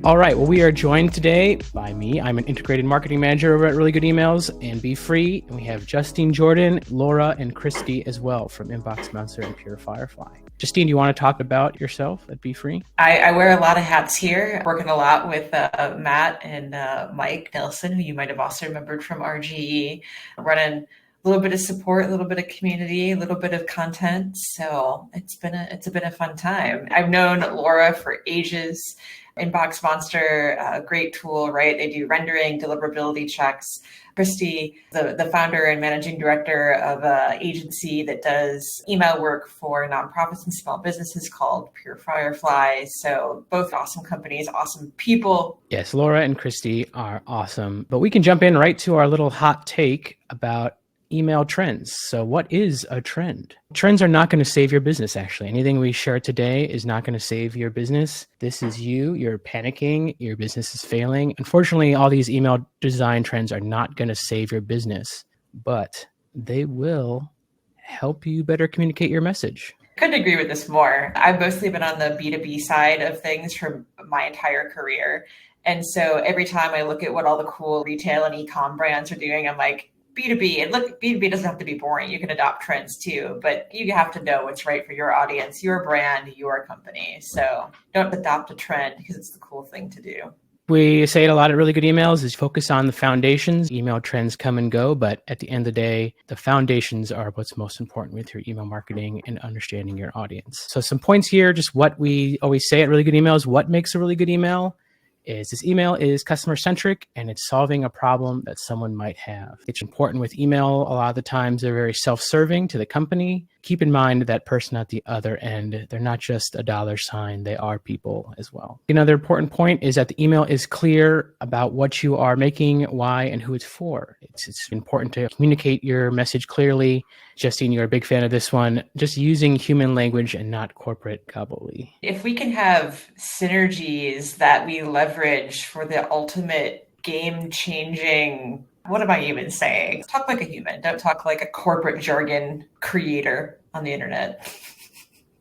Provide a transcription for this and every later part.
All right, well, we are joined today by me. I'm an integrated marketing manager over at Really Good Emails and Be Free. And we have Justine Jordan, Laura, and Christy as well from Inbox Monster and Pure Firefly. Justine, do you want to talk about yourself at Be Free? I wear a lot of hats here, working a lot with Matt and Mike Nelson, who you might have also remembered from RGE, running a little bit of support, a little bit of community, a little bit of content. So it's been a fun time. I've known Laura for ages. Inbox Monster, a great tool, right? They do rendering, deliverability checks. Christy, the founder and managing director of an agency that does email work for nonprofits and small businesses called Pure Firefly. So both awesome companies, awesome people. Yes, Laura and Christy are awesome. But we can jump in right to our little hot take about email trends. So what is a trend? Trends are not going to save your business, actually. Anything we share today is not going to save your business. This is you're panicking, your business is failing. Unfortunately, all these email design trends are not going to save your business, but they will help you better communicate your message. Couldn't agree with this more. I've mostly been on the B2B side of things for my entire career. And so every time I look at what all the cool retail and e-com brands are doing, I'm like, B2B, and look, B2B doesn't have to be boring. You can adopt trends too, but you have to know what's right for your audience, your brand, your company. So don't adopt a trend because it's the cool thing to do. We say it a lot at Really Good Emails is focus on the foundations. Email trends come and go, but at the end of the day, the foundations are what's most important with your email marketing and understanding your audience. So some points here, just what we always say at Really Good Emails, what makes a really good email? Is this email is customer centric and it's solving a problem that someone might have. It's important with email. A lot of the times they're very self-serving to the company. Keep in mind that person at the other end, they're not just a dollar sign, they are people as well. Another important point is that the email is clear about what you are making, why, and who it's for. It's important to communicate your message clearly. Justine, you're a big fan of this one. Just using human language and not corporate gobbly. If we can have synergies that we leverage for the ultimate game-changing, what am I even saying? Talk like a human. Don't talk like a corporate jargon creator on the internet.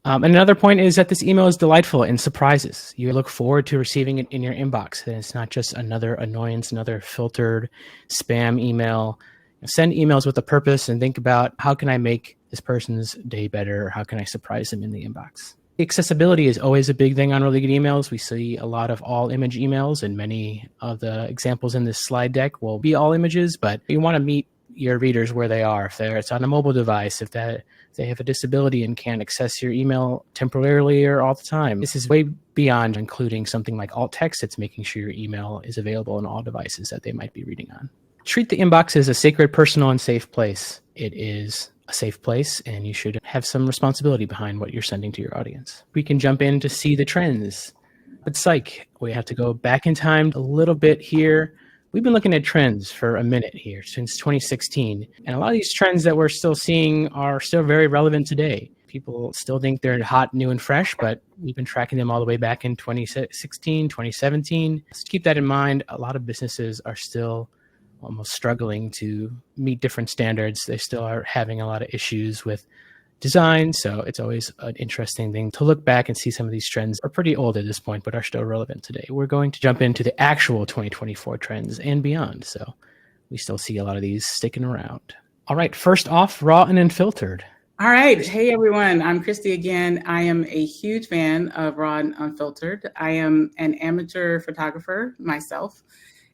And another point is that this email is delightful and surprises. You look forward to receiving it in your inbox. And it's not just another annoyance, another filtered spam email. Send emails with a purpose and think about how can I make this person's day better? Or how can I surprise them in the inbox? Accessibility is always a big thing on Really Good Emails. We see a lot of all image emails, and many of the examples in this slide deck will be all images, but you want to meet your readers where they are. If it's on a mobile device, if they have a disability and can't access your email temporarily or all the time. This is way beyond including something like alt text. It's making sure your email is available on all devices that they might be reading on. Treat the inbox as a sacred, personal, and safe place. It is a safe place, and you should have some responsibility behind what you're sending to your audience. We can jump in to see the trends. But psych, we have to go back in time a little bit here. We've been looking at trends for a minute here since 2016. And a lot of these trends that we're still seeing are still very relevant today. People still think they're hot, new, and fresh, but we've been tracking them all the way back in 2016, 2017. So keep that in mind. A lot of businesses are still almost struggling to meet different standards. They still are having a lot of issues with design. So it's always an interesting thing to look back and see some of these trends are pretty old at this point, but are still relevant today. We're going to jump into the actual 2024 trends and beyond. So we still see a lot of these sticking around. All right, first off, raw and unfiltered. All right. Hey, everyone. I'm Christy again. I am a huge fan of raw and unfiltered. I am an amateur photographer myself.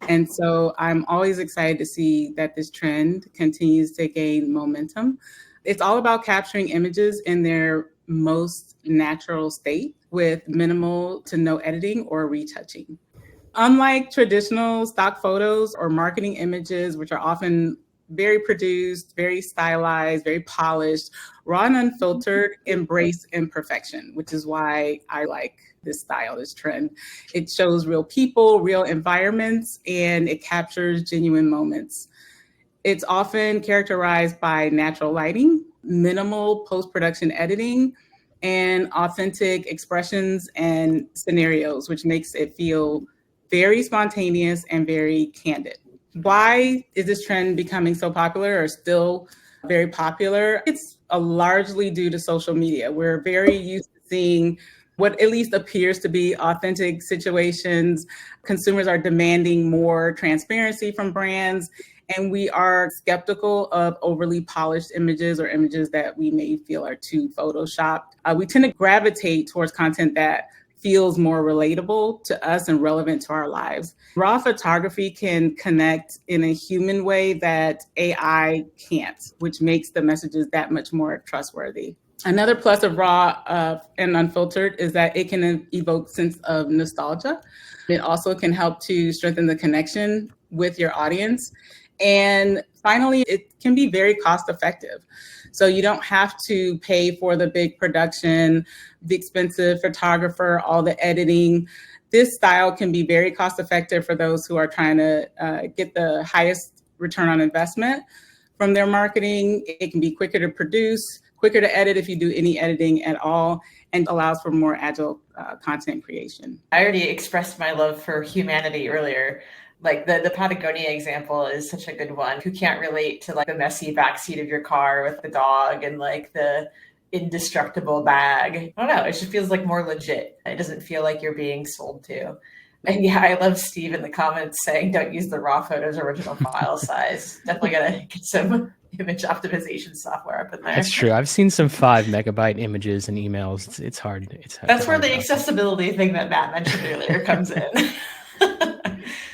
And so I'm always excited to see that this trend continues to gain momentum. It's all about capturing images in their most natural state with minimal to no editing or retouching. Unlike traditional stock photos or marketing images, which are often very produced, very stylized, very polished, raw and unfiltered embrace imperfection, which is why I like this style, this trend. It shows real people, real environments, and it captures genuine moments. It's often characterized by natural lighting, minimal post-production editing, and authentic expressions and scenarios, which makes it feel very spontaneous and very candid. Why is this trend becoming so popular or still very popular? It's largely due to social media. We're very used to seeing what at least appears to be authentic situations. Consumers are demanding more transparency from brands, and we are skeptical of overly polished images or images that we may feel are too photoshopped. We tend to gravitate towards content that feels more relatable to us and relevant to our lives. Raw photography can connect in a human way that AI can't, which makes the messages that much more trustworthy. Another plus of raw and unfiltered is that it can evoke sense of nostalgia. It also can help to strengthen the connection with your audience. And finally, it can be very cost effective. So you don't have to pay for the big production, the expensive photographer, all the editing. This style can be very cost effective for those who are trying to get the highest return on investment from their marketing. It can be quicker to produce, quicker to edit if you do any editing at all, and allows for more agile content creation. I already expressed my love for humanity earlier. Like the Patagonia example is such a good one. Who can't relate to like the messy backseat of your car with the dog and like the indestructible bag? I don't know. It just feels like more legit. It doesn't feel like you're being sold to. And yeah, I love Steve in the comments saying, don't use the raw photos original file size. Definitely got to get some image optimization software up in there. That's true. I've seen some 5 megabyte images and emails. It's hard. That's where the accessibility thing that Matt mentioned earlier comes in.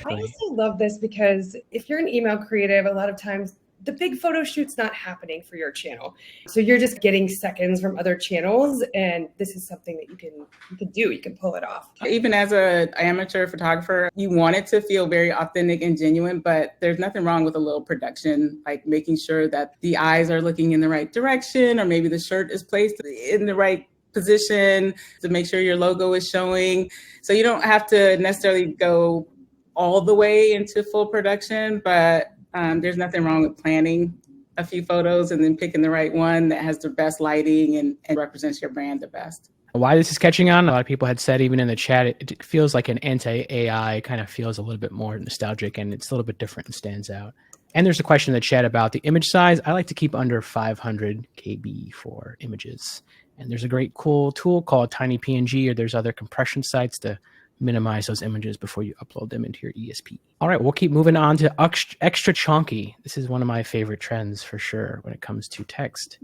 I also love this because if you're an email creative, a lot of times the big photo shoot's not happening for your channel. So you're just getting seconds from other channels. And this is something that you can do. You can pull it off. Even as an amateur photographer, you want it to feel very authentic and genuine, but there's nothing wrong with a little production, like making sure that the eyes are looking in the right direction, or maybe the shirt is placed in the right position to make sure your logo is showing. So you don't have to necessarily go all the way into full production, but there's nothing wrong with planning a few photos and then picking the right one that has the best lighting and represents your brand the best. Why this is catching on, a lot of people had said, even in the chat, it feels like an anti-AI, kind of feels a little bit more nostalgic, and it's a little bit different and stands out. And there's a question in the chat about the image size. I like to keep under 500 KB for images. And there's a great cool tool called Tiny PNG, or there's other compression sites to minimize those images before you upload them into your ESP. All right, we'll keep moving on to extra chunky. This is one of my favorite trends for sure when it comes to text.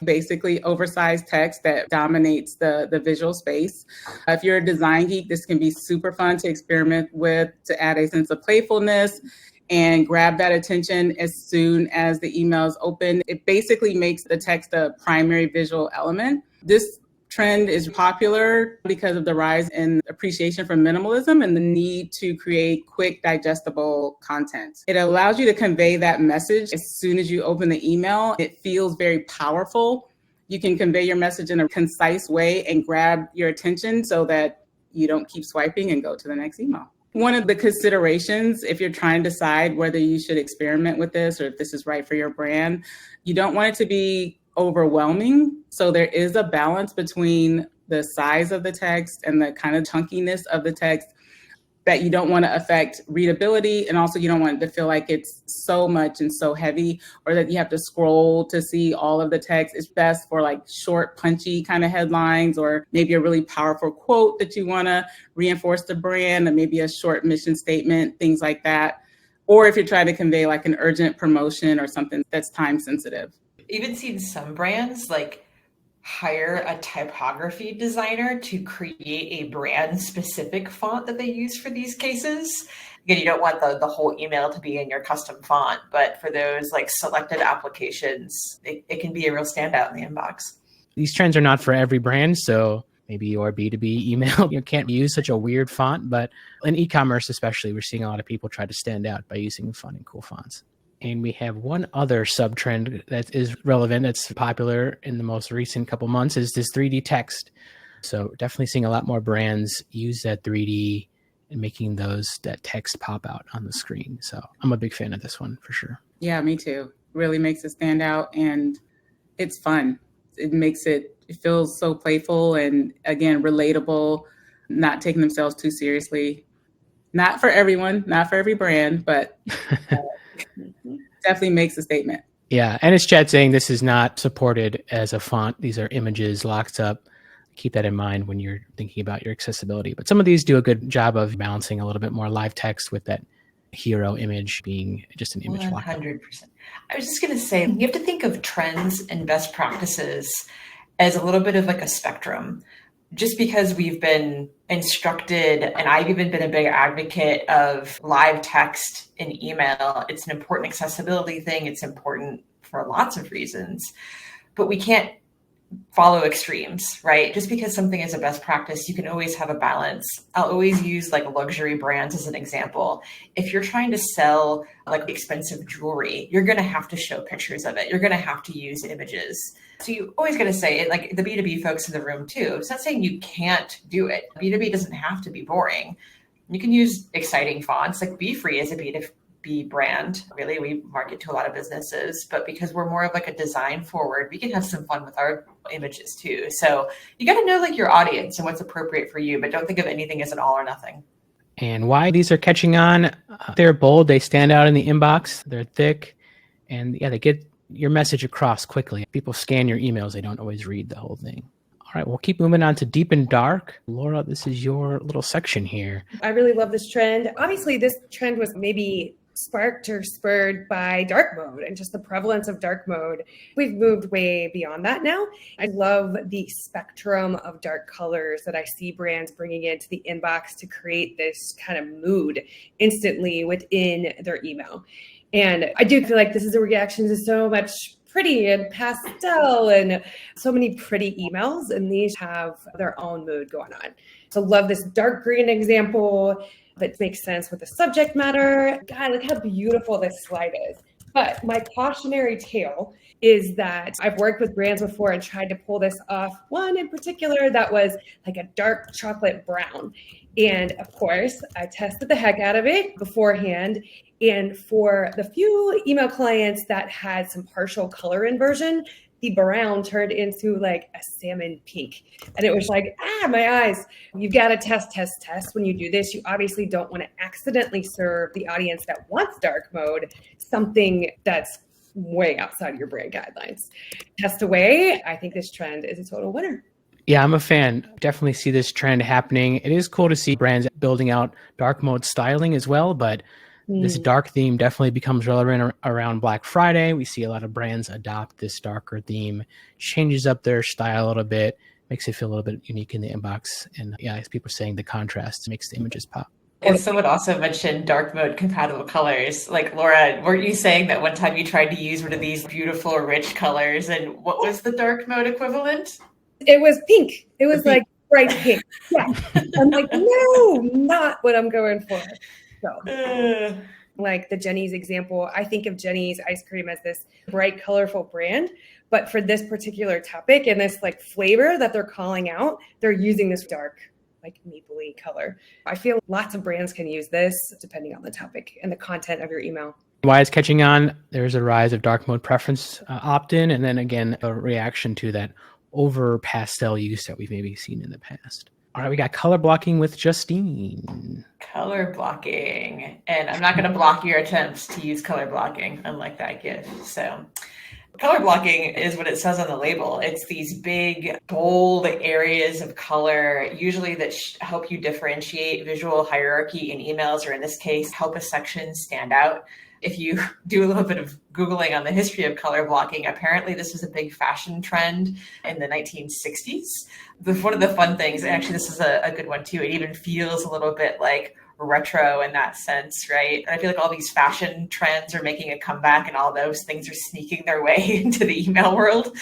Basically oversized text that dominates the visual space. If you're a design geek, this can be super fun to experiment with, to add a sense of playfulness and grab that attention as soon as the email is open. It basically makes the text a primary visual element. This trend is popular because of the rise in appreciation for minimalism and the need to create quick, digestible content. It allows you to convey that message as soon as you open the email. It feels very powerful. You can convey your message in a concise way and grab your attention so that you don't keep swiping and go to the next email. One of the considerations, if you're trying to decide whether you should experiment with this or if this is right for your brand, you don't want it to be overwhelming. So there is a balance between the size of the text and the kind of chunkiness of the text that you don't want to affect readability. And also you don't want it to feel like it's so much and so heavy, or that you have to scroll to see all of the text. It's best for like short, punchy kind of headlines, or maybe a really powerful quote that you want to reinforce the brand, or maybe a short mission statement, things like that. Or if you're trying to convey like an urgent promotion or something that's time sensitive. Even seen some brands like hire a typography designer to create a brand specific font that they use for these cases. Again, you don't want the whole email to be in your custom font, but for those like selected applications, it can be a real standout in the inbox. These trends are not for every brand, so maybe your B2B email, you can't use such a weird font, but in e-commerce especially, we're seeing a lot of people try to stand out by using fun and cool fonts. And we have one other sub-trend that is relevant, that's popular in the most recent couple months, is this 3D text. So definitely seeing a lot more brands use that 3D and making that text pop out on the screen. So I'm a big fan of this one for sure. Yeah, me too. Really makes it stand out, and it's fun. It feels so playful and, again, relatable, not taking themselves too seriously. Not for everyone, not for every brand, but definitely makes a statement. Yeah, and it's Chad saying this is not supported as a font. These are images locked up keep that in mind when you're thinking about your accessibility. But some of these do a good job of balancing a little bit more live text with that hero image being just an image 100%. I was just going to say, you have to think of trends and best practices as a little bit of like a spectrum. Just because we've been instructed, and I've even been a big advocate of live text and email, it's an important accessibility thing. It's important for lots of reasons, but we can't follow extremes, right? Just because something is a best practice, you can always have a balance. I'll always use like luxury brands as an example. If you're trying to sell like expensive jewelry, you're going to have to show pictures of it. You're going to have to use images. So you always got to say it, like the B2B folks in the room too. It's not saying you can't do it. B2B doesn't have to be boring. You can use exciting fonts. Like Be Free is a B2B brand. Really, we market to a lot of businesses, but because we're more of like a design forward, we can have some fun with our images too. So you got to know like your audience and what's appropriate for you, but don't think of anything as an all or nothing. And why these are catching on, they're bold, they stand out in the inbox, they're thick, and yeah, they get your message across quickly. People scan your emails, they don't always read the whole thing. All right, we'll keep moving on to deep and dark. Laura, this is your little section here. I really love this trend. Obviously, this trend was maybe sparked or spurred by dark mode and just the prevalence of dark mode. We've moved way beyond that now. I love the spectrum of dark colors that I see brands bringing into the inbox to create this kind of mood instantly within their email. And I do feel like this is a reaction to so much pretty and pastel and so many pretty emails, and these have their own mood going on. So love this dark green example that makes sense with the subject matter. God, look how beautiful this slide is. But my cautionary tale is that I've worked with brands before and tried to pull this off. One in particular that was like a dark chocolate brown. And of course, I tested the heck out of it beforehand. And for the few email clients that had some partial color inversion, the brown turned into like a salmon pink. And it was like, my eyes. You've got to test when you do this. You obviously don't want to accidentally serve the audience that wants dark mode something that's way outside your brand guidelines. Test away. I think this trend is a total winner. Yeah, I'm a fan. Definitely see this trend happening. It is cool to see brands building out dark mode styling as well, but this dark theme definitely becomes relevant around Black Friday. We see a lot of brands adopt this darker theme, changes up their style a little bit, makes it feel a little bit unique in the inbox. And yeah, as people are saying, the contrast makes the images pop. And someone also mentioned dark mode compatible colors. Like Laura, weren't you saying that one time you tried to use one of these beautiful, rich colors? And what was the dark mode equivalent? It was pink. It was like bright pink. Yeah. I'm like, no, not what I'm going for. So, like the Jenny's example, I think of Jenny's ice cream as this bright, colorful brand. But for this particular topic and this like flavor that they're calling out, they're using this dark, like mapley color. I feel lots of brands can use this depending on the topic and the content of your email. Why it's catching on? There's a rise of dark mode preference opt-in, and then again, a reaction to that over pastel use that we've maybe seen in the past. All right, we got color blocking with Justine. Color blocking. And I'm not going to block your attempts to use color blocking, unlike that GIF. So color blocking is what it says on the label. It's these big, bold areas of color, usually that help you differentiate visual hierarchy in emails, or in this case, help a section stand out. If you do a little bit of Googling on the history of color blocking, apparently this was a big fashion trend in the 1960s. One of the fun things, and actually this is a good one too, it even feels a little bit like retro in that sense, right? And I feel like all these fashion trends are making a comeback and all those things are sneaking their way into the email world.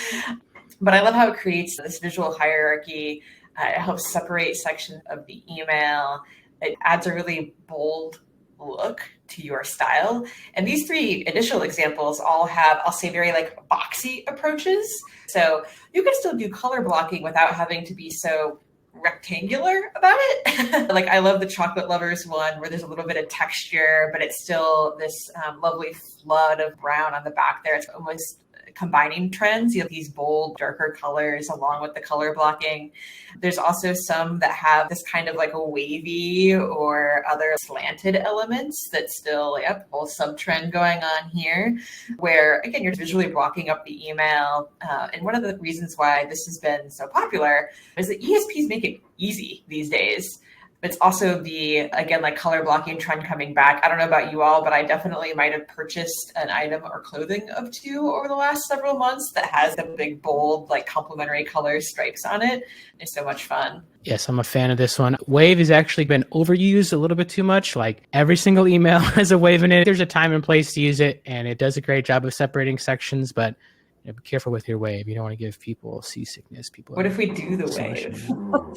But I love how it creates this visual hierarchy. It helps separate sections of the email. It adds a really bold look to your style. And these three initial examples all have, I'll say, very like boxy approaches. So you can still do color blocking without having to be so rectangular about it. Like I love the chocolate lovers one where there's a little bit of texture, but it's still this lovely flood of brown on the back there. It's almost combining trends. You have these bold, darker colors along with the color blocking. There's also some that have this kind of like a wavy or other slanted elements that still, whole sub-trend going on here, where again, you're visually blocking up the email. And one of the reasons why this has been so popular is that ESPs make it easy these days. It's also again, like color blocking trend coming back. I don't know about you all, but I definitely might have purchased an item or clothing of two over the last several months that has the big, bold, like complementary color stripes on it. It's so much fun. Yes, I'm a fan of this one. Wave has actually been overused a little bit too much. Like every single email has a wave in it. There's a time and place to use it, and it does a great job of separating sections, but be careful with your wave. You don't want to give people seasickness. What if we do the wave?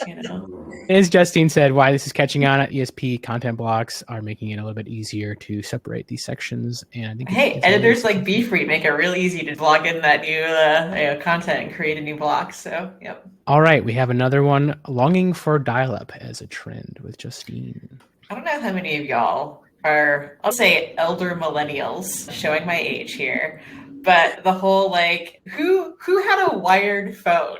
You know? As Justine said, why this is catching on at ESP, content blocks are making it a little bit easier to separate these sections. And I think editors like BeFree make it real easy to log in that new content and create a new block. So, yep. All right, we have another one, longing for dial-up as a trend with Justine. I don't know how many of y'all are, I'll say elder millennials, showing my age here. But the whole like, who had a wired phone?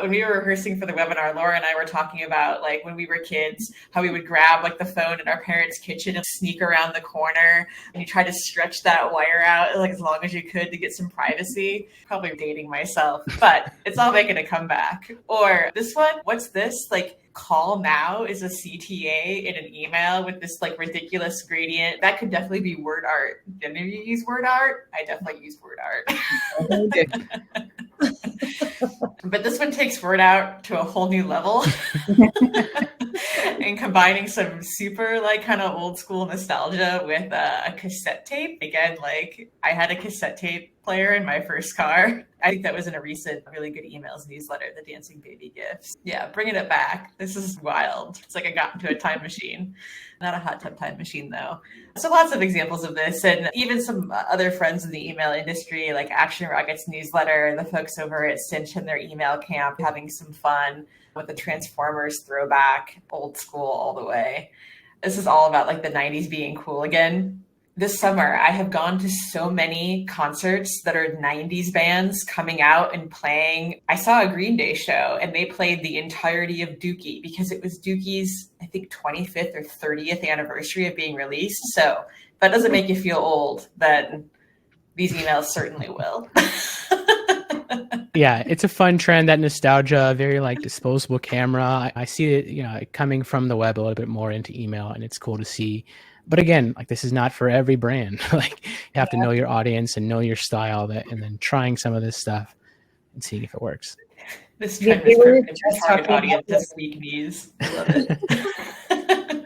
When we were rehearsing for the webinar, Laura and I were talking about like when we were kids, how we would grab like the phone in our parents' kitchen and sneak around the corner and you try to stretch that wire out like as long as you could to get some privacy. Probably dating myself, but it's all making a comeback. Or this one, what's this? Like, call now is a CTA in an email with this like ridiculous gradient. That could definitely be word art. Did any of you use word art? I definitely use word art. But this one takes word out to a whole new level. And combining some super like kind of old school nostalgia with a cassette tape. Again, like I had a cassette tape player in my first car. I think that was in a recent really good emails newsletter, the Dancing Baby GIFs. Yeah, bringing it back. This is wild. It's like I got into a time machine. Not a hot tub time machine though. So lots of examples of this, and even some other friends in the email industry, like Action Rockets newsletter, the folks over at Cinch and their email camp having some fun with the Transformers throwback, old school all the way. This is all about like the 90s being cool again. This summer, I have gone to so many concerts that are 90s bands coming out and playing. I saw a Green Day show and they played the entirety of Dookie because it was Dookie's, I think, 25th or 30th anniversary of being released. So if that doesn't make you feel old, then these emails certainly will. Yeah, it's a fun trend, that nostalgia, very like disposable camera. I see it, coming from the web a little bit more into email, and it's cool to see. But again, like this is not for every brand. Like you have to know your audience and know your style, and then trying some of this stuff and seeing if it works. This trend is perfect for target audience has weak knees. I love it.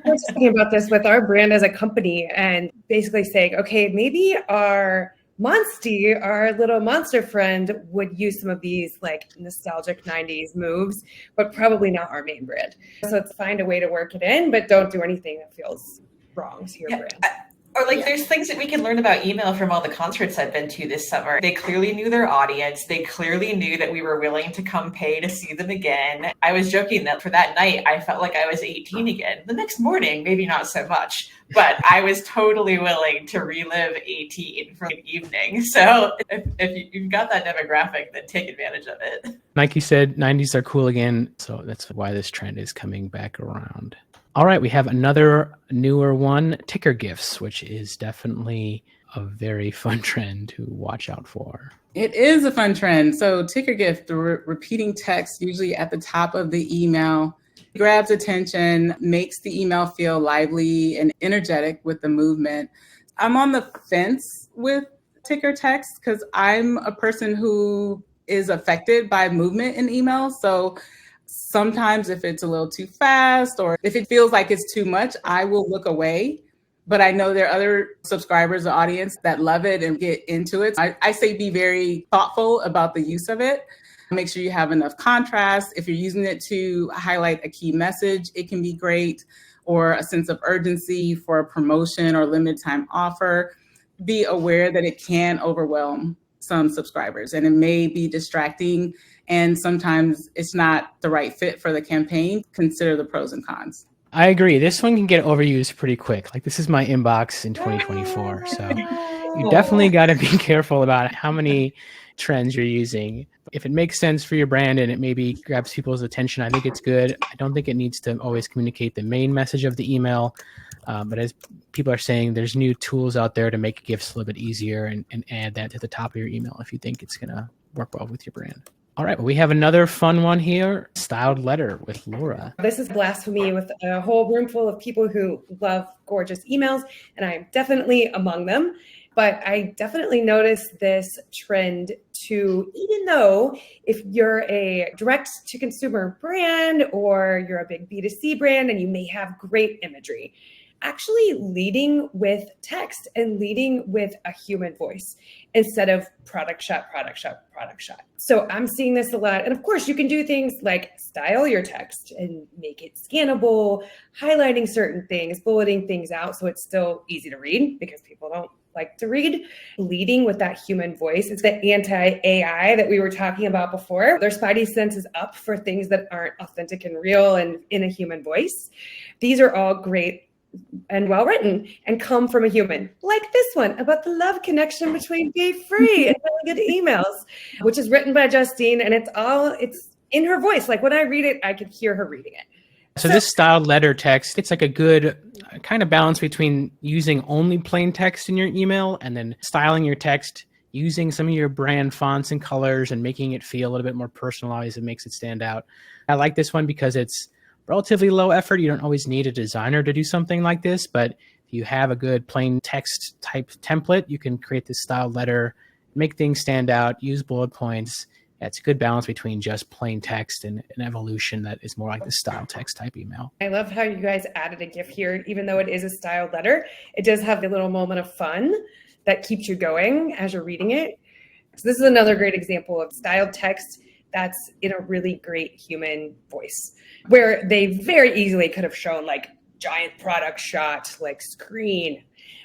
We're just thinking about this with our brand as a company and basically saying, okay, maybe our Monsty, our little monster friend, would use some of these like nostalgic 90s moves, but probably not our main brand. So let's find a way to work it in, but don't do anything that feels wrong to your brand. Or like there's things that we can learn about email from all the concerts I've been to this summer. They clearly knew their audience. They clearly knew that we were willing to come pay to see them again. I was joking that for that night, I felt like I was 18 again. The next morning, maybe not so much, but I was totally willing to relive 18 for an evening. So if you've got that demographic, then take advantage of it. Like you said, 90s are cool again. So that's why this trend is coming back around. All right, we have another newer one, ticker GIFs, which is definitely a very fun trend to watch out for. It is a fun trend. So ticker GIF, the repeating text usually at the top of the email, grabs attention, makes the email feel lively and energetic with the movement. I'm on the fence with ticker text because I'm a person who is affected by movement in emails. So sometimes if it's a little too fast or if it feels like it's too much, I will look away. But I know there are other subscribers or audience that love it and get into it. I say be very thoughtful about the use of it. Make sure you have enough contrast. If you're using it to highlight a key message, it can be great, or a sense of urgency for a promotion or limited time offer. Be aware that it can overwhelm some subscribers and it may be distracting. And sometimes it's not the right fit for the campaign. Consider the pros and cons. I agree. This one can get overused pretty quick. Like this is my inbox in 2024. So You definitely got to be careful about how many trends you're using. If it makes sense for your brand and it maybe grabs people's attention, I think it's good. I don't think it needs to always communicate the main message of the email. But as people are saying, there's new tools out there to make GIFs a little bit easier and add that to the top of your email if you think it's going to work well with your brand. All right, well, we have another fun one here, styled letter with Laura. This is blasphemy with a whole room full of people who love gorgeous emails, and I am definitely among them. But I definitely noticed this trend to, even though if you're a direct to consumer brand or you're a big B2C brand and you may have great imagery, actually leading with text and leading with a human voice instead of product shot, product shot, product shot. So I'm seeing this a lot. And of course, you can do things like style your text and make it scannable, highlighting certain things, bulleting things out so it's still easy to read because people don't like to read. Leading with that human voice. It's the anti-AI that we were talking about before. Their spidey sense is up for things that aren't authentic and real and in a human voice. These are all great and well written and come from a human, like this one about the love connection between Be Free and Really Good Emails, which is written by Justine, and it's in her voice. Like when I read it, I could hear her reading it. So this styled letter text, it's like a good kind of balance between using only plain text in your email and then styling your text, using some of your brand fonts and colors and making it feel a little bit more personalized. It makes it stand out. I like this one because it's relatively low effort. You don't always need a designer to do something like this, but if you have a good plain text type template, you can create this styled letter, make things stand out, use bullet points. It's a good balance between just plain text and an evolution that is more like the style text type email. I love how you guys added a GIF here. Even though it is a styled letter, it does have a little moment of fun that keeps you going as you're reading it. So this is another great example of styled text that's in a really great human voice, where they very easily could have shown like giant product shot, like screen.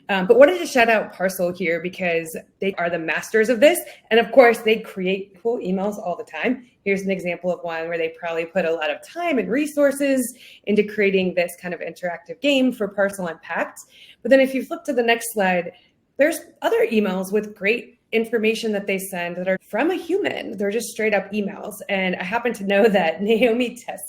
But wanted to shout out Parcel here because they are the masters of this. And of course, they create cool emails all the time. Here's an example of one where they probably put a lot of time and resources into creating this kind of interactive game for Parcel Unpacked. But then if you flip to the next slide, there's other emails with great information that they send that are from a human. They're just straight up emails. And I happen to know that Naomi has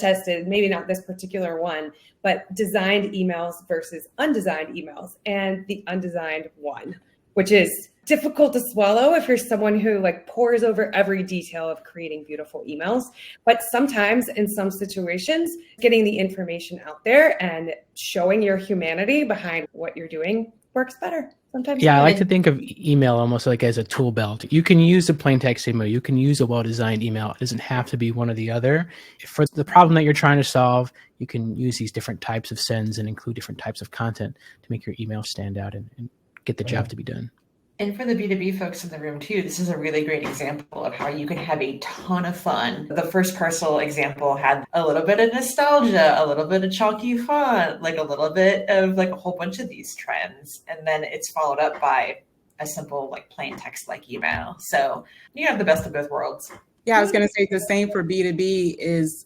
tested, maybe not this particular one, but designed emails versus undesigned emails. And the undesigned won, which is difficult to swallow if you're someone who like pores over every detail of creating beautiful emails. But sometimes in some situations, getting the information out there and showing your humanity behind what you're doing works better. Sometimes. Yeah, I like to think of email almost like as a tool belt. You can use a plain text email. You can use a well-designed email. It doesn't have to be one or the other. For the problem that you're trying to solve, you can use these different types of sends and include different types of content to make your email stand out and get the job to be done. And for the B2B folks in the room too, this is a really great example of how you can have a ton of fun. The first Parcel example had a little bit of nostalgia, a little bit of chalky font, like a little bit of like a whole bunch of these trends. And then it's followed up by a simple like plain text like email. So you have the best of both worlds. Yeah, I was going to say the same for B2B is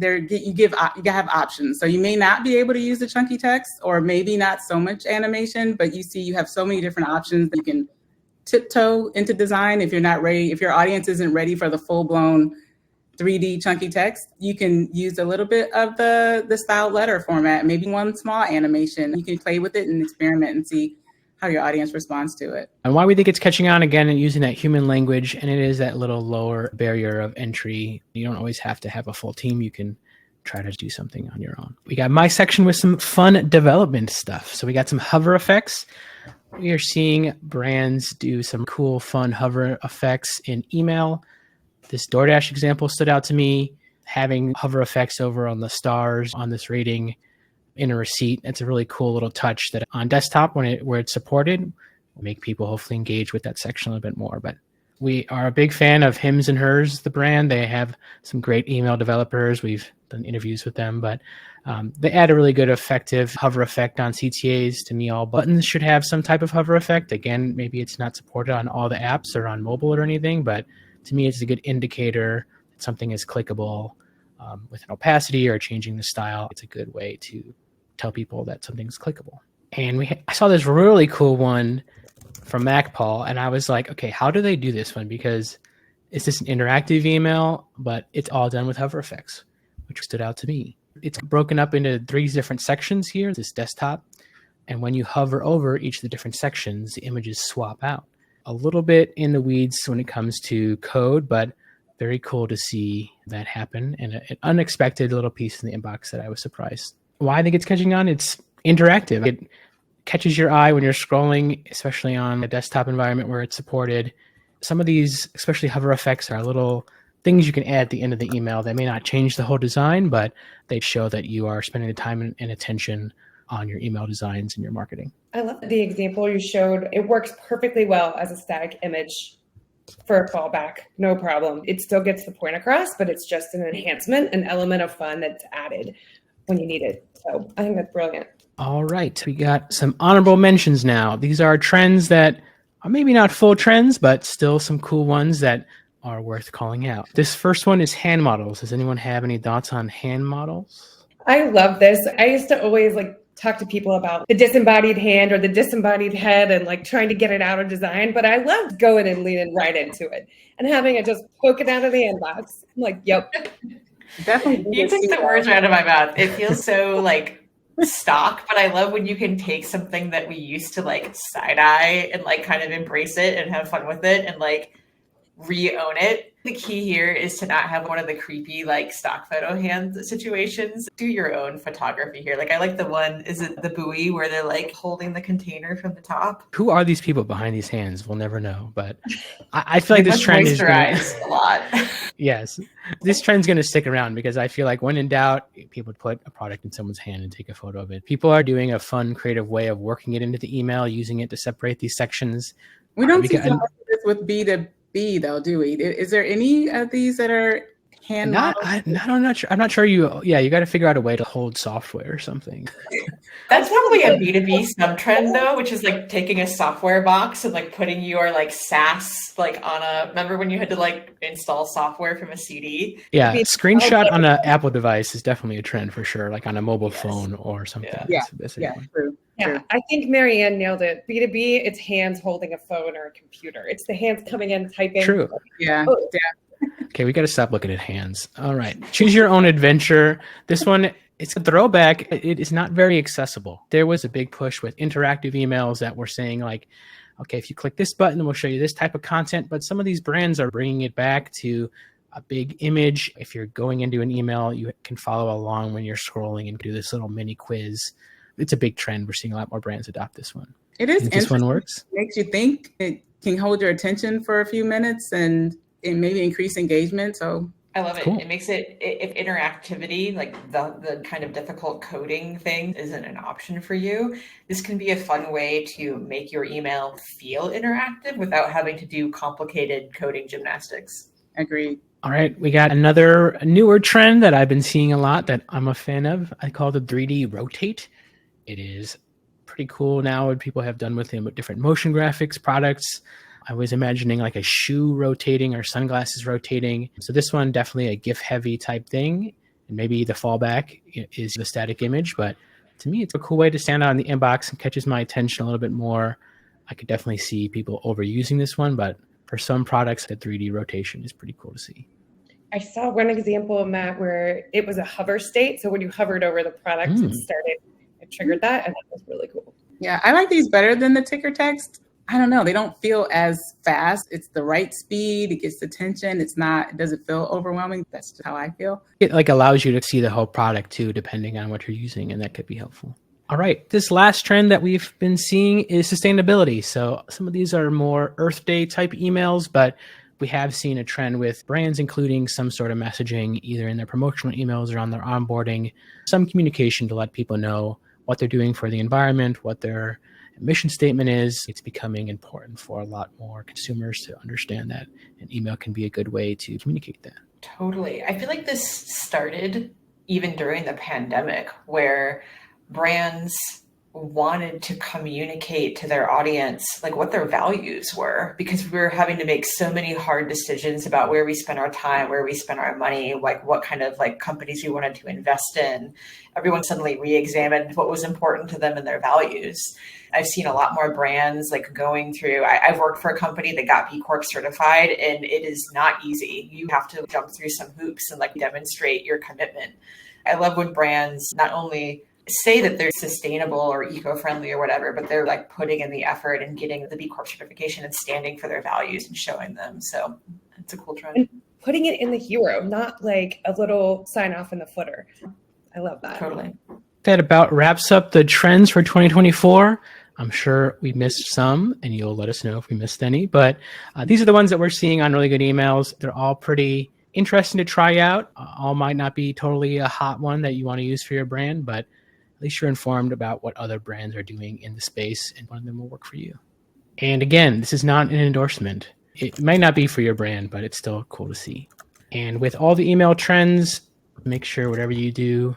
you have options. So you may not be able to use the chunky text or maybe not so much animation, but you have so many different options that you can tiptoe into design. If you're not ready, if your audience isn't ready for the full blown 3D chunky text, you can use a little bit of the styled letter format, maybe one small animation. You can play with it and experiment and see how your audience responds to it. And why we think it's catching on again and using that human language, and it is that little lower barrier of entry. You don't always have to have a full team. You can try to do something on your own. We got my section with some fun development stuff. So we got some hover effects. We are seeing brands do some cool, fun hover effects in email. This DoorDash example stood out to me, having hover effects over on the stars on this rating in a receipt. It's a really cool little touch that on desktop, where it's supported, will make people hopefully engage with that section a little bit more. But we are a big fan of Hims and Hers, the brand. They have some great email developers. We've done interviews with them, but they add a really good, effective hover effect on CTAs. To me, all buttons should have some type of hover effect. Again, maybe it's not supported on all the apps or on mobile or anything, but to me, it's a good indicator that something is clickable with an opacity or changing the style. It's a good way to tell people that something's clickable. And I saw this really cool one from MacPaul, and I was like, okay, how do they do this one? Because it's just an interactive email, but it's all done with hover effects, which stood out to me. It's broken up into 3 different sections here, this desktop. And when you hover over each of the different sections, the images swap out. A little bit in the weeds when it comes to code, but very cool to see that happen. And an unexpected little piece in the inbox that I was surprised. Why I think it's catching on, it's interactive. It catches your eye when you're scrolling, especially on a desktop environment where it's supported. Some of these, especially hover effects, are little things you can add at the end of the email that may not change the whole design, but they show that you are spending the time and attention on your email designs and your marketing. I love the example you showed. It works perfectly well as a static image for a fallback, no problem. It still gets the point across, but it's just an enhancement, an element of fun that's added when you need it. So I think that's brilliant. All right, we got some honorable mentions now. These are trends that are maybe not full trends, but still some cool ones that are worth calling out. This first one is hand models. Does anyone have any thoughts on hand models? I love this. I used to always talk to people about the disembodied hand or the disembodied head and trying to get it out of design, but I loved going and leaning right into it and having it just poke it out of the inbox. I'm like, yep. Definitely. You took the words out of my mouth. It feels so stock, but I love when you can take something that we used to side eye and kind of embrace it and have fun with it and re-own it. The key here is to not have one of the creepy stock photo hand situations. Do your own photography here. I like the one, is it the buoy where they're holding the container from the top? Who are these people behind these hands? We'll never know, but I feel like this trend is a lot. Yes, this trend's going to stick around because I feel like when in doubt, people put a product in someone's hand and take a photo of it. People are doing a fun, creative way of working it into the email, using it to separate these sections. We don't see this with B2B though, do we? Is there any of these that are hand models? I'm not sure. You got to figure out a way to hold software or something. That's probably a B2B sub trend though, which is taking a software box and putting your SaaS on a. Remember when you had to install software from a CD? Yeah, screenshot on an Apple device is definitely a trend for sure, on a mobile phone or something. Yeah, true. Yeah, I think Marianne nailed it. B2B, it's hands holding a phone or a computer. It's the hands coming in, typing. True. Yeah. Okay, we got to stop looking at hands. All right, choose your own adventure. This one, it's a throwback. It is not very accessible. There was a big push with interactive emails that were saying okay, if you click this button, we'll show you this type of content. But some of these brands are bringing it back to a big image. If you're going into an email, you can follow along when you're scrolling and do this little mini quiz. It's a big trend. We're seeing a lot more brands adopt this one. It is. This one works. It makes you think. It can hold your attention for a few minutes and maybe increase engagement. So I love it. Cool. It makes it, if interactivity, the kind of difficult coding thing isn't an option for you, this can be a fun way to make your email feel interactive without having to do complicated coding gymnastics. Agreed. All right, we got another newer trend that I've been seeing a lot that I'm a fan of. I call it the 3D rotate. It is pretty cool now what people have done with them with different motion graphics products. I was imagining a shoe rotating or sunglasses rotating. So this one, definitely a GIF heavy type thing. And maybe the fallback is the static image. But to me, it's a cool way to stand out in the inbox and catches my attention a little bit more. I could definitely see people overusing this one. But for some products, the 3D rotation is pretty cool to see. I saw one example, Matt, where it was a hover state. So when you hovered over the product, it triggered that. And that was really cool. Yeah, I like these better than the ticker text. I don't know. They don't feel as fast. It's the right speed. It gets attention. It doesn't feel overwhelming. That's just how I feel. It allows you to see the whole product too, depending on what you're using. And that could be helpful. All right. This last trend that we've been seeing is sustainability. So some of these are more Earth Day type emails, but we have seen a trend with brands including some sort of messaging, either in their promotional emails or on their onboarding, some communication to let people know what they're doing for the environment, what their mission statement is. It's becoming important for a lot more consumers to understand that an email can be a good way to communicate that. Totally. I feel like this started even during the pandemic, where brands wanted to communicate to their audience like what their values were, because we were having to make so many hard decisions about where we spend our time, where we spend our money, like what kind of like companies we wanted to invest in. Everyone suddenly re-examined what was important to them and their values. I've seen a lot more brands like going through, I've worked for a company that got B Corp certified, and it is not easy. You have to jump through some hoops and like demonstrate your commitment. I love when brands not only say that they're sustainable or eco-friendly or whatever, but they're like putting in the effort and getting the B Corp certification and standing for their values and showing them. So it's a cool trend. And putting it in the hero, not like a little sign off in the footer. I love that. Totally. That about wraps up the trends for 2024. I'm sure we missed some, and you'll let us know if we missed any. But these are the ones that we're seeing on Really Good Emails. They're all pretty interesting to try out. All might not be totally a hot one that you want to use for your brand, but at least you're informed about what other brands are doing in the space, and one of them will work for you. And again, this is not an endorsement. It might not be for your brand, but it's still cool to see. And with all the email trends, make sure whatever you do,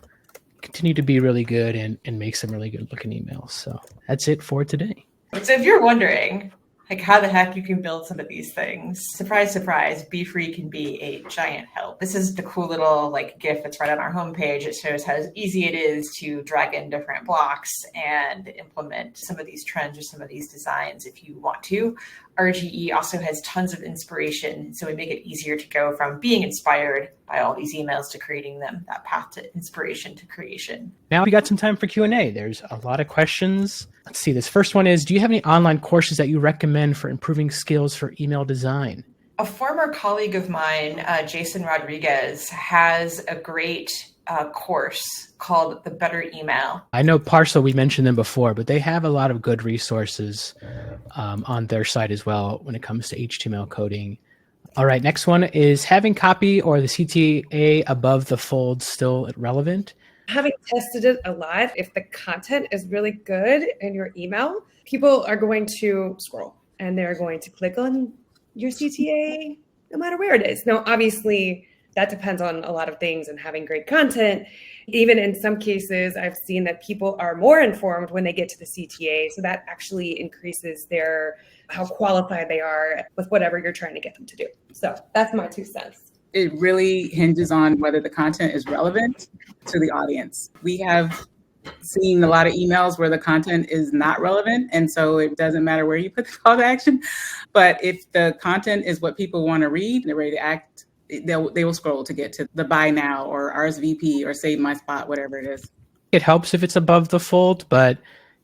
continue to be really good and make some really good looking emails. So that's it for today. So if you're wondering like how the heck you can build some of these things, surprise, surprise, Be Free can be a giant help. This is the cool little like GIF that's right on our homepage. It shows how easy it is to drag in different blocks and implement some of these trends or some of these designs if you want to. RGE also has tons of inspiration, so we make it easier to go from being inspired by all these emails to creating them, that path to inspiration to creation. Now we got some time for Q&A. There's a lot of questions. Let's see. This first one is, do you have any online courses that you recommend for improving skills for email design? A former colleague of mine, Jason Rodriguez, has a great course called The Better Email. I know Parcel, we mentioned them before, but they have a lot of good resources on their site as well when it comes to HTML coding. All right, next one is, having copy or the CTA above the fold still relevant? Having tested it a lot, if the content is really good in your email, people are going to scroll and they're going to click on your CTA no matter where it is. Now, obviously, that depends on a lot of things and having great content. Even in some cases, I've seen that people are more informed when they get to the CTA. So that actually increases how qualified they are with whatever you're trying to get them to do. So that's my 2 cents. It really hinges on whether the content is relevant to the audience. We have seen a lot of emails where the content is not relevant, and so it doesn't matter where you put the call to action. But if the content is what people want to read and they're ready to act, they will scroll to get to the buy now or RSVP or save my spot, whatever it is. It helps if it's above the fold, but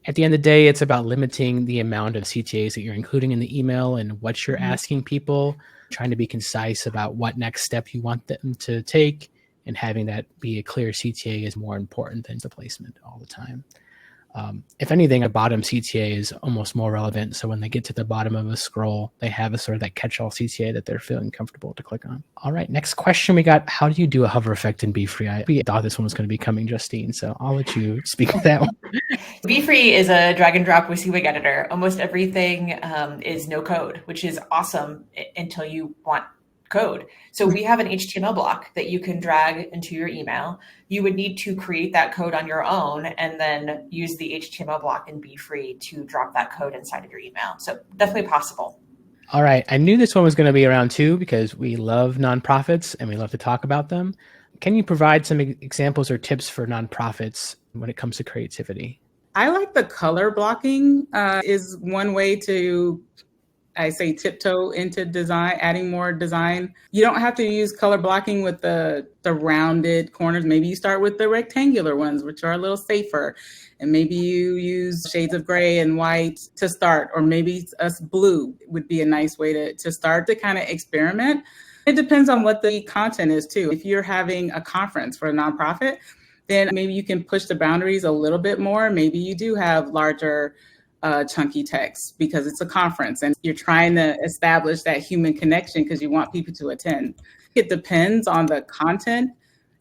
at the end of the day, it's about limiting the amount of CTAs that you're including in the email and what you're asking people, trying to be concise about what next step you want them to take, and having that be a clear CTA is more important than the placement all the time. If anything, a bottom CTA is almost more relevant. So when they get to the bottom of a scroll, they have a sort of that catch-all CTA that they're feeling comfortable to click on. All right, next question we got. How do you do a hover effect in Be Free? I thought this one was going to be coming, Justine, so I'll let you speak to that one. Be Free is a drag and drop WYSIWYG editor. Almost everything is no code, which is awesome until you want code. So we have an HTML block that you can drag into your email. You would need to create that code on your own and then use the HTML block in Be Free to drop that code inside of your email. So definitely possible. All right. I knew this one was going to be around too, because we love nonprofits and we love to talk about them. Can you provide some examples or tips for nonprofits when it comes to creativity? I like the color blocking is one way to, I say, tiptoe into design, adding more design. You don't have to use color blocking with the rounded corners. Maybe you start with the rectangular ones, which are a little safer. And maybe you use shades of gray and white to start, or maybe blue would be a nice way to start to kind of experiment. It depends on what the content is too. If you're having a conference for a nonprofit, then maybe you can push the boundaries a little bit more. Maybe you do have larger chunky text because it's a conference and you're trying to establish that human connection because you want people to attend. It depends on the content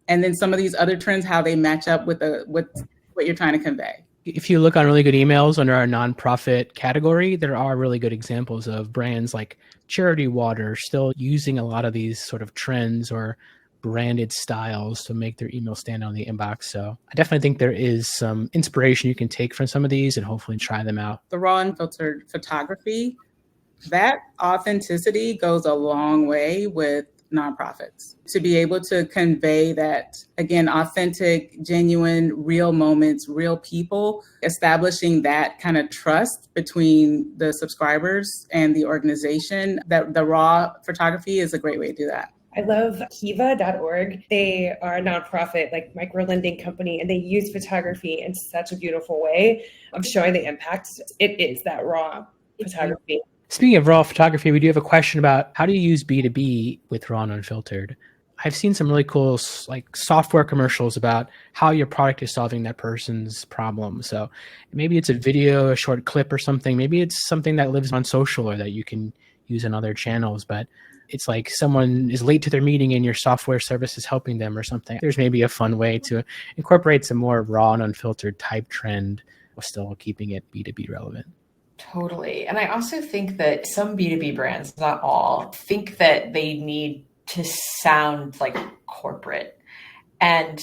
and then some of these other trends, how they match up with what you're trying to convey. If you look on Really Good Emails under our nonprofit category, there are really good examples of brands like Charity Water still using a lot of these sort of trends or branded styles to make their email stand on the inbox. So I definitely think there is some inspiration you can take from some of these and hopefully try them out. The raw unfiltered photography, that authenticity goes a long way with nonprofits. To be able to convey that, again, authentic, genuine, real moments, real people, establishing that kind of trust between the subscribers and the organization, that the raw photography is a great way to do that. I love Kiva.org. They are a nonprofit, like micro lending company, and they use photography in such a beautiful way of showing the impact. It is that raw photography. Speaking of raw photography, we do have a question about how do you use B2B with raw and unfiltered? I've seen some really cool like software commercials about how your product is solving that person's problem. So maybe it's a video, a short clip or something. Maybe it's something that lives on social or that you can use in other channels, but it's like someone is late to their meeting and your software service is helping them or something. There's maybe a fun way to incorporate some more raw and unfiltered type trend while still keeping it B2B relevant. Totally. And I also think that some B2B brands, not all, think that they need to sound like corporate. And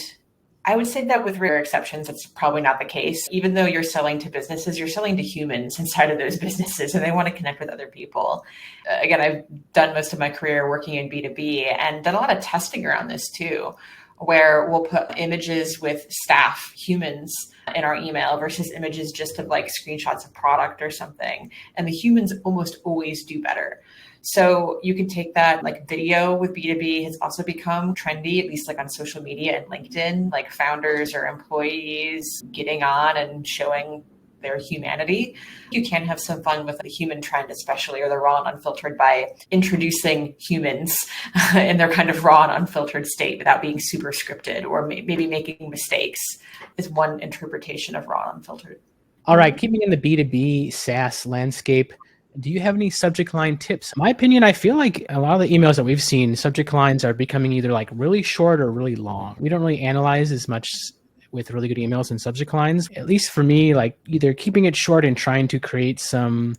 I would say that with rare exceptions, that's probably not the case. Even though you're selling to businesses, you're selling to humans inside of those businesses, and they want to connect with other people. Again, I've done most of my career working in B2B and done a lot of testing around this too, where we'll put images with staff, humans, in our email versus images just of like screenshots of product or something. And the humans almost always do better. So you can take that, like video with B2B has also become trendy, at least like on social media and LinkedIn, like founders or employees getting on and showing their humanity. You can have some fun with the human trend, especially, or the raw and unfiltered, by introducing humans in their kind of raw and unfiltered state without being super scripted or maybe making mistakes is one interpretation of raw and unfiltered. All right, keeping in the B2B SaaS landscape, do you have any subject line tips? In my opinion, I feel like a lot of the emails that we've seen, subject lines are becoming either like really short or really long. We don't really analyze as much with really good emails and subject lines. At least for me, like either keeping it short and trying to create some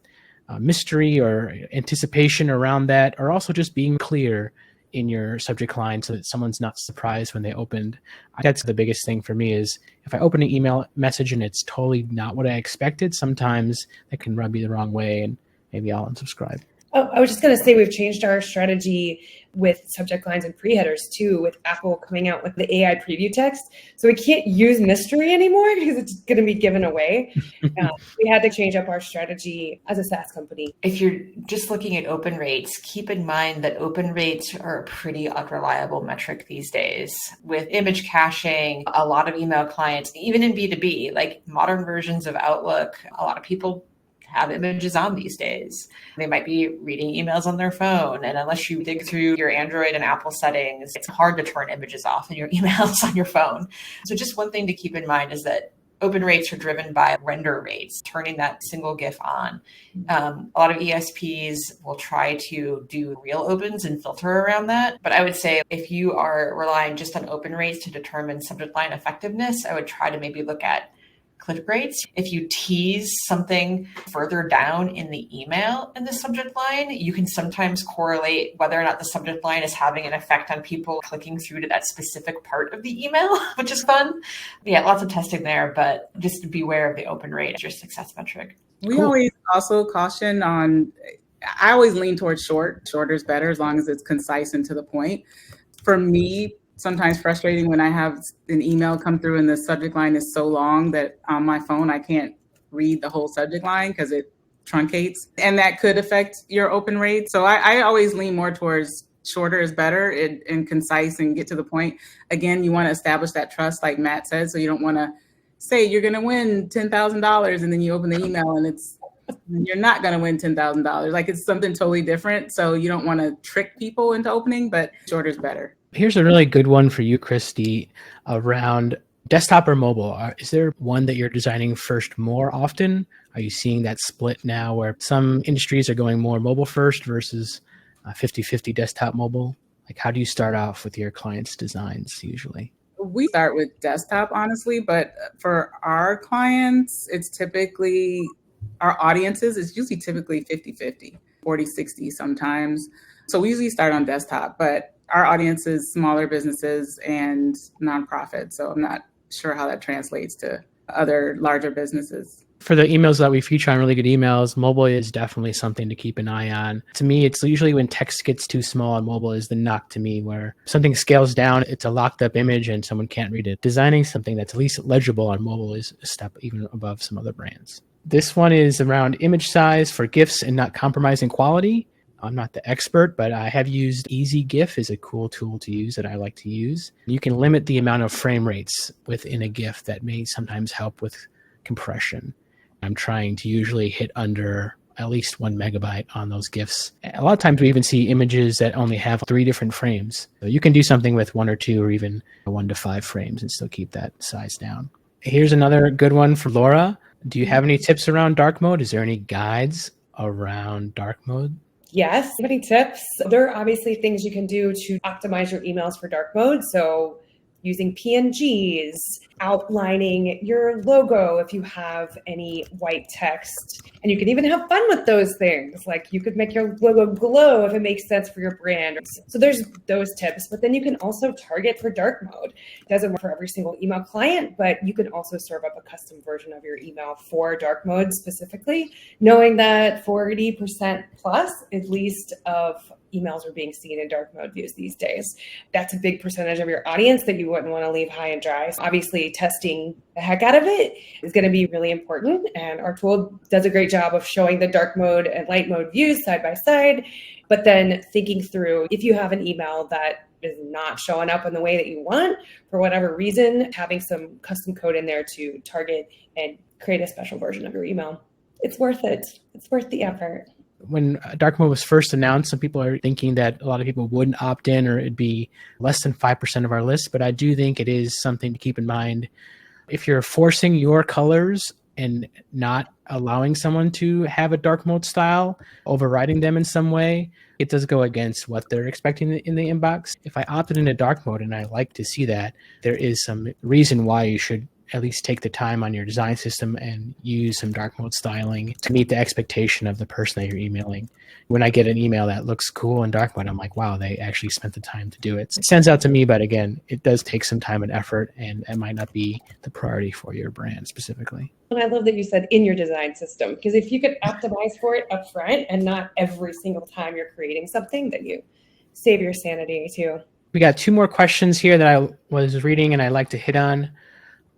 mystery or anticipation around that, or also just being clear in your subject line so that someone's not surprised when they opened. That's the biggest thing for me is if I open an email message and it's totally not what I expected, sometimes that can rub you the wrong way and maybe I'll unsubscribe. Oh, I was just going to say we've changed our strategy with subject lines and pre-headers too, with Apple coming out with the AI preview text. So we can't use mystery anymore because it's going to be given away. We had to change up our strategy as a SaaS company. If you're just looking at open rates, keep in mind that open rates are a pretty unreliable metric these days. With image caching, a lot of email clients, even in B2B, like modern versions of Outlook, a lot of people have images on these days. They might be reading emails on their phone. And unless you dig through your Android and Apple settings, it's hard to turn images off in your emails on your phone. So just one thing to keep in mind is that open rates are driven by render rates, turning that single GIF on. A lot of ESPs will try to do real opens and filter around that. But I would say if you are relying just on open rates to determine subject line effectiveness, I would try to maybe look at click rates. If you tease something further down in the email in the subject line, you can sometimes correlate whether or not the subject line is having an effect on people clicking through to that specific part of the email, which is fun. Yeah, lots of testing there, but just beware of the open rate as your success metric. We always also caution on, I always lean towards short. Shorter is better as long as it's concise and to the point. For me, sometimes frustrating when I have an email come through and the subject line is so long that on my phone, I can't read the whole subject line because it truncates, and that could affect your open rate. So I always lean more towards shorter is better and concise and get to the point. Again, you want to establish that trust, like Matt said, so you don't want to say you're going to win $10,000 and then you open the email and you're not going to win $10,000. Like it's something totally different. So you don't want to trick people into opening, but shorter is better. Here's a really good one for you, Christy, around desktop or mobile. Is there one that you're designing first more often? Are you seeing that split now where some industries are going more mobile first versus 50-50 desktop mobile? Like how do you start off with your clients' designs usually? We start with desktop, honestly, but for our clients, it's typically, our audiences, it's usually typically 50-50, 40-60 sometimes. So we usually start on desktop, but our audience is smaller businesses and nonprofits. So I'm not sure how that translates to other larger businesses. For the emails that we feature on Really Good Emails, mobile is definitely something to keep an eye on. To me, it's usually when text gets too small on mobile is the knock to me, where something scales down, it's a locked up image and someone can't read it. Designing something that's at least legible on mobile is a step even above some other brands. This one is around image size for GIFs and not compromising quality. I'm not the expert, but I have used Easy GIF is a cool tool to use that I like to use. You can limit the amount of frame rates within a GIF that may sometimes help with compression. I'm trying to usually hit under at least 1 megabyte on those GIFs. A lot of times we even see images that only have 3 different frames. So you can do something with 1 or 2 or even 1 to 5 frames and still keep that size down. Here's another good one for Laura. Do you have any tips around dark mode? Is there any guides around dark mode? Yes. Many tips. There are obviously things you can do to optimize your emails for dark mode. So using PNGs, outlining your logo if you have any white text. And you can even have fun with those things. Like you could make your logo glow if it makes sense for your brand. So there's those tips, but then you can also target for dark mode. It doesn't work for every single email client, but you can also serve up a custom version of your email for dark mode specifically, knowing that 40% plus at least of emails are being seen in dark mode views these days. That's a big percentage of your audience that you wouldn't want to leave high and dry. So obviously, testing the heck out of it is going to be really important. And our tool does a great job of showing the dark mode and light mode views side by side, but then thinking through if you have an email that is not showing up in the way that you want, for whatever reason, having some custom code in there to target and create a special version of your email. It's worth it. It's worth the effort. When dark mode was first announced, some people are thinking that a lot of people wouldn't opt in or it'd be less than 5% of our list, but I do think it is something to keep in mind. If you're forcing your colors and not allowing someone to have a dark mode style, overriding them in some way, it does go against what they're expecting in the inbox. If I opted into dark mode and I like to see that, there is some reason why you should at least take the time on your design system and use some dark mode styling to meet the expectation of the person that you're emailing. When I get an email that looks cool in dark mode, I'm like, wow, they actually spent the time to do it. It stands out to me, but again, it does take some time and effort, and it might not be the priority for your brand specifically. And I love that you said in your design system, because if you could optimize for it up front and not every single time you're creating something, then you save your sanity too. We got 2 more questions here that I was reading and I like to hit on.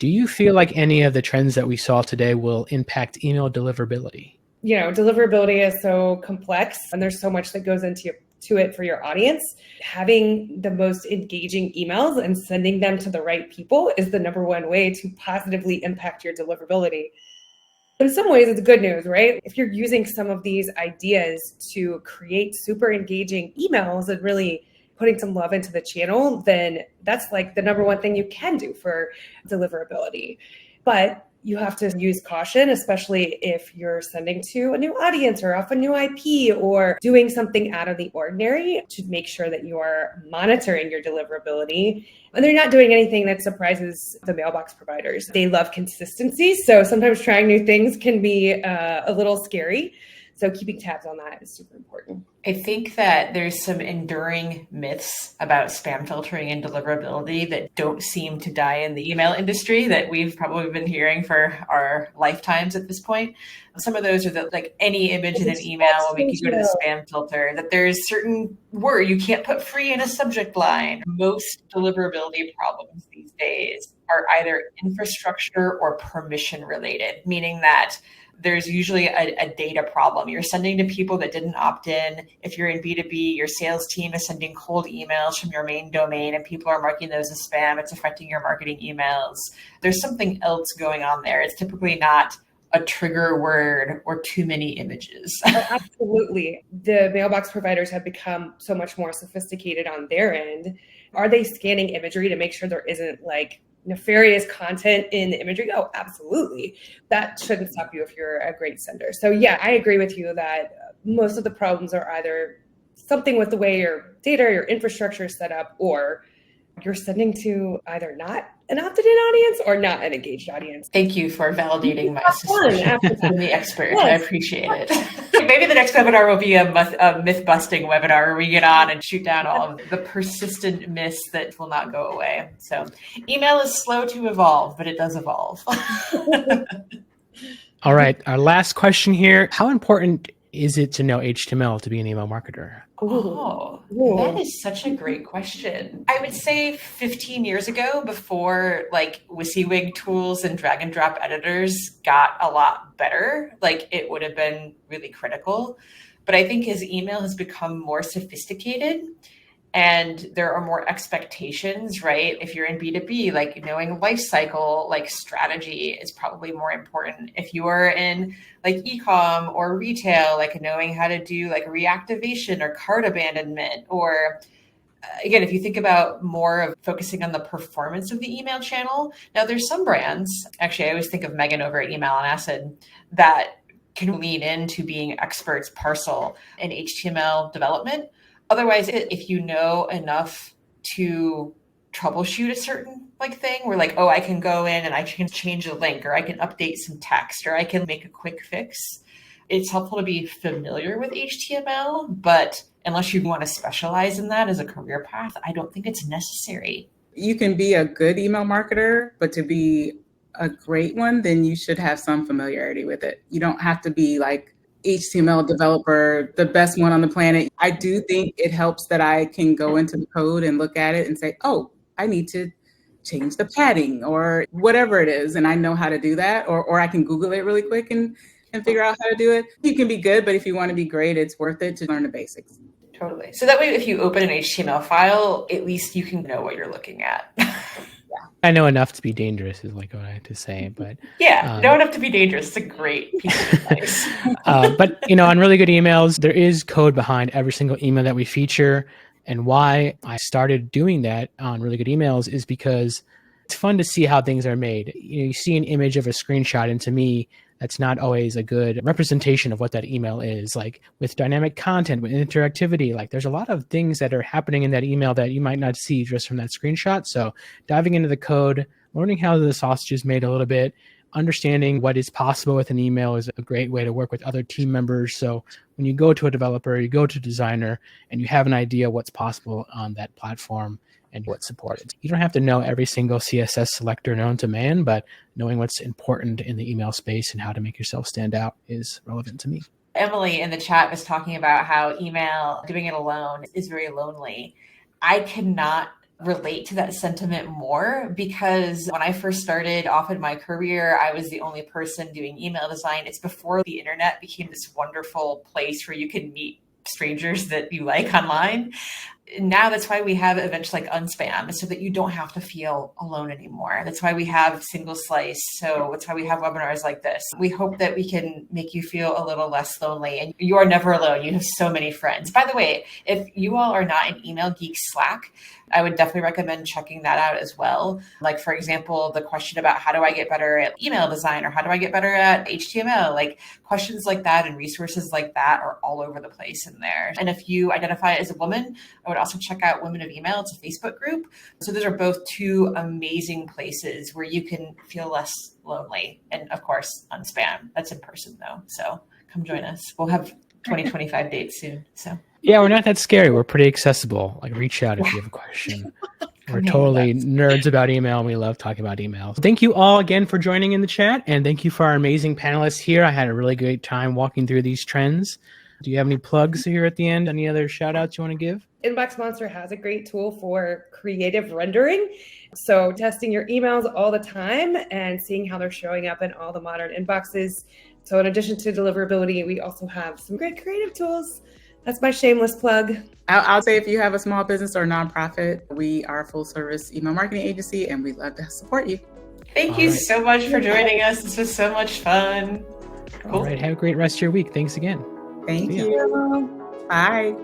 Do you feel like any of the trends that we saw today will impact email deliverability? Deliverability is so complex and there's so much that goes into it for your audience. Having the most engaging emails and sending them to the right people is the number one way to positively impact your deliverability. In some ways, it's good news, right? If you're using some of these ideas to create super engaging emails and really putting some love into the channel, then that's like the number one thing you can do for deliverability. But you have to use caution, especially if you're sending to a new audience or off a new IP or doing something out of the ordinary, to make sure that you are monitoring your deliverability. And they're not doing anything that surprises the mailbox providers. They love consistency. So sometimes trying new things can be a little scary. So keeping tabs on that is super important. I think that there's some enduring myths about spam filtering and deliverability that don't seem to die in the email industry that we've probably been hearing for our lifetimes at this point. Some of those are that like any image in an email will make you go to the spam filter, that there's certain word you can't put free in a subject line. Most deliverability problems these days are either infrastructure or permission related, meaning that there's usually a data problem. You're sending to people that didn't opt in. If you're in B2B, your sales team is sending cold emails from your main domain and people are marking those as spam. It's affecting your marketing emails. There's something else going on there. It's typically not a trigger word or too many images. Absolutely. The mailbox providers have become so much more sophisticated on their end. Are they scanning imagery to make sure there isn't like nefarious content in the imagery? Oh, absolutely. That shouldn't stop you if you're a great sender. So yeah, I agree with you that most of the problems are either something with the way your data, your infrastructure is set up, or you're sending to either not an opted-in audience or not an engaged audience. Thank you for validating my Fun suspicion. after I'm the expert. Yes. I appreciate it. Maybe the next webinar will be a myth-busting webinar where we get on and shoot down all of the persistent myths that will not go away. So email is slow to evolve, but it does evolve. All right. Our last question here. How important is it to know HTML to be an email marketer? Oh, that is such a great question. I would say 15 years ago, before like WYSIWYG tools and drag and drop editors got a lot better, like it would have been really critical. But I think as email has become more sophisticated and there are more expectations, right? If you're in B2B, like knowing life cycle, like strategy is probably more important. If you are in like e-com or retail, like knowing how to do like reactivation or cart abandonment, or again, if you think about more of focusing on the performance of the email channel. Now there's some brands, actually, I always think of Megan over at Email on Acid, that can lean into being experts parcel in HTML development. Otherwise, if you know enough to troubleshoot a certain like thing where like, oh, I can go in and I can change a link, or I can update some text, or I can make a quick fix. It's helpful to be familiar with HTML, but unless you want to specialize in that as a career path, I don't think it's necessary. You can be a good email marketer, but to be a great one, then you should have some familiarity with it. You don't have to be like HTML developer, the best one on the planet. I do think it helps that I can go into the code and look at it and say, oh, I need to change the padding or whatever it is. And I know how to do that. Or I can Google it really quick and figure out how to do it. You can be good, but if you want to be great, it's worth it to learn the basics. Totally. So that way, if you open an HTML file, at least you can know what you're looking at. I know enough to be dangerous is like what I have to say, but know enough to be dangerous. It's a great piece of advice. But on really good emails, there is code behind every single email that we feature. And why I started doing that on really good emails is because it's fun to see how things are made. You see an image of a screenshot, and to me, that's not always a good representation of what that email is. Like with dynamic content, with interactivity, like there's a lot of things that are happening in that email that you might not see just from that screenshot. So diving into the code, learning how the sausage is made a little bit, understanding what is possible with an email is a great way to work with other team members. So when you go to a developer, you go to a designer, and you have an idea what's possible on that platform and what's supported. You don't have to know every single CSS selector known to man, but knowing what's important in the email space and how to make yourself stand out is relevant to me. Emily in the chat was talking about how email, doing it alone, is very lonely. I cannot relate to that sentiment more, because when I first started off in my career, I was the only person doing email design. It's before the internet became this wonderful place where you can meet strangers that you like online. Now that's why we have events like Unspam, so that you don't have to feel alone anymore. That's why we have Single Slice. So that's why we have webinars like this. We hope that we can make you feel a little less lonely, and you are never alone. You have so many friends. By the way, if you all are not in Email Geek Slack, I would definitely recommend checking that out as well. Like, for example, the question about how do I get better at email design, or how do I get better at HTML? Like questions like that and resources like that are all over the place in there. And if you identify as a woman, I would also check out Women of Email. It's a Facebook group. So those are both two amazing places where you can feel less lonely. And of course, Unspam. That's in person though. So come join us. We'll have 2025 dates soon. So. Yeah, we're not that scary. We're pretty accessible. Like reach out if you have a question. We're totally nerds about email, and we love talking about email. Thank you all again for joining in the chat, and thank you for our amazing panelists here. I had a really great time walking through these trends. Do you have any plugs here at the end? Any other shout outs you want to give? Inbox Monster has a great tool for creative rendering. So testing your emails all the time and seeing how they're showing up in all the modern inboxes. So in addition to deliverability, we also have some great creative tools. That's my shameless plug. I'll say if you have a small business or nonprofit, we are a full service email marketing agency, and we'd love to support you. Thank you so much for joining us. This was so much fun. Cool. All right. Have a great rest of your week. Thanks again. Thank you. Bye.